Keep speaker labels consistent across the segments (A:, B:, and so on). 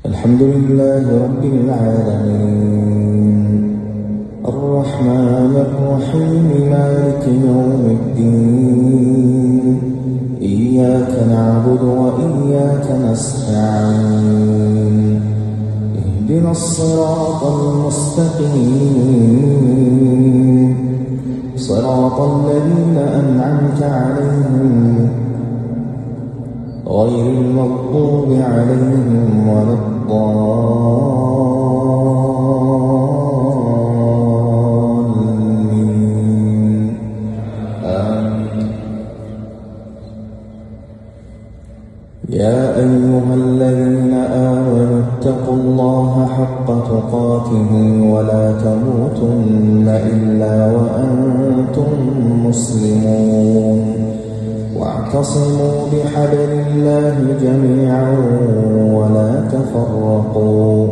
A: الحمد لله رب العالمين الرحمن الرحيم مالك يوم الدين إياك نعبد وإياك نستعين اهدنا الصراط المستقيم صراط الذين أنعمت عليهم غير المغضوب عليهم ولا الضالين آمين. يا أيها الذين آمنوا اتقوا الله حق تقاته ولا تموتن إلا وأنتم مسلمون واعتصموا بحبل الله جميعا ولا تفرقوا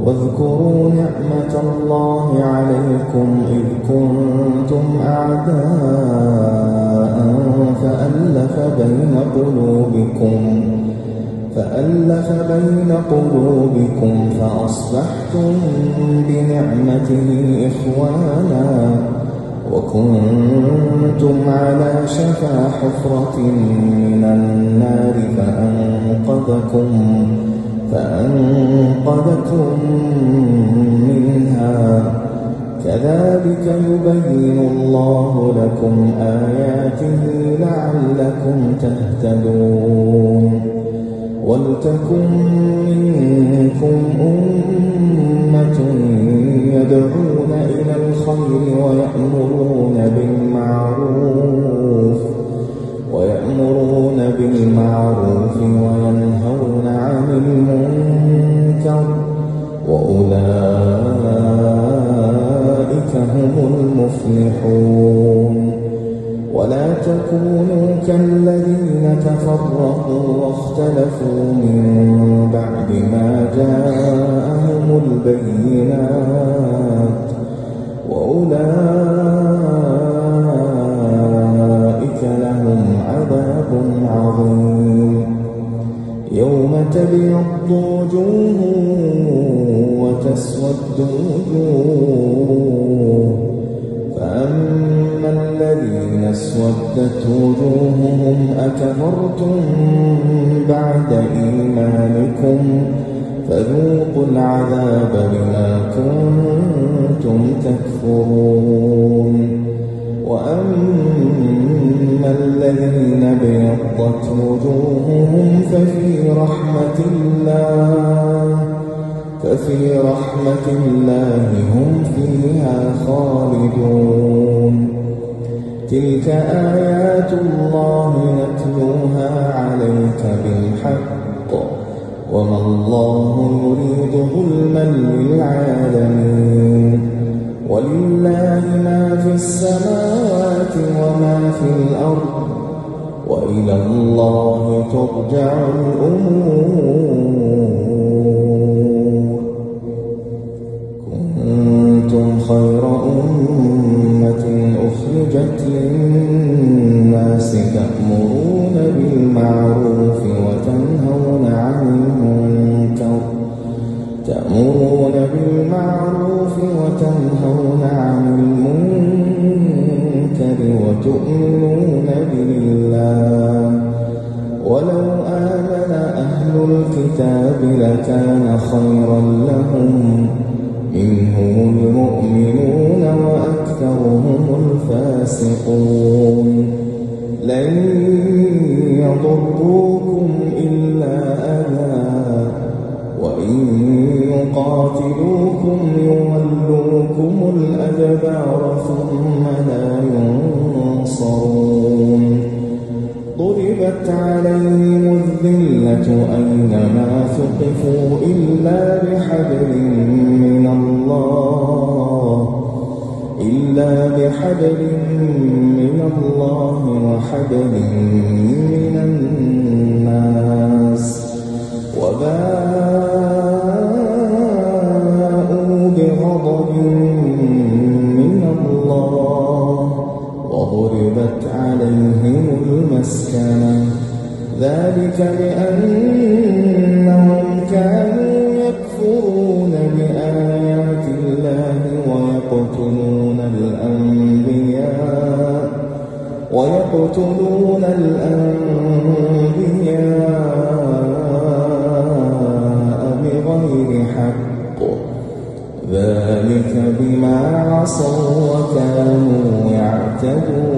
A: واذكروا نعمة الله عليكم إذ كنتم أعداء فألف بين قلوبكم فأصبحتم بنعمته إخوانا وكنتم على شفا حفرة من النار فأنقذكم منها كذلك يبين الله لكم آياته لعلكم تهتدون ولتكن منكم أمة يدعون إلى الخير ويأمرون بالمعروف وينهون عن المنكر وأولئك هم المفلحون ولا تكونوا كالذين تفرقوا واختلفوا من بعد ما جاءهم البينات وأولئك لهم عذاب عظيم يوم تبيض وجوه وتسود وجوه فأما الذين اسودت وجوههم أكفرتم بعد إيمانكم فذوقوا العذاب بما كنتم تكفرون وأما الذين ابيضت وجوههم ففي رحمة الله هم فيها خالدون تلك آيات الله نتلوها عليك بالحق وما الله يريد ظلما للعالمين ولله ما في السماوات وما في الأرض وإلى الله ترجع الأمور كنتم خير أمة أخرجت للناس تأمرون بالمعروف وتنهون عن المنكر وتؤمنون بالله ولو آمن أهل الكتاب لكان خيرا لهم منهم المؤمنون وأكثرهم الفاسقون لن يضروكم إلا أذى وإن يقاتلوكم يولوكم الأدبار ثم لا ينصرون ضربت عليهم الذلة أينما ثقفوا إلا بحبل من الله وحبل من الناس وباءوا بغضب من الله وضربت عليهم المسكنة ذلك بأنهم كانوا ويقتلون الأنبياء بغير حق ذلك بما عصوا وكانوا يعتدون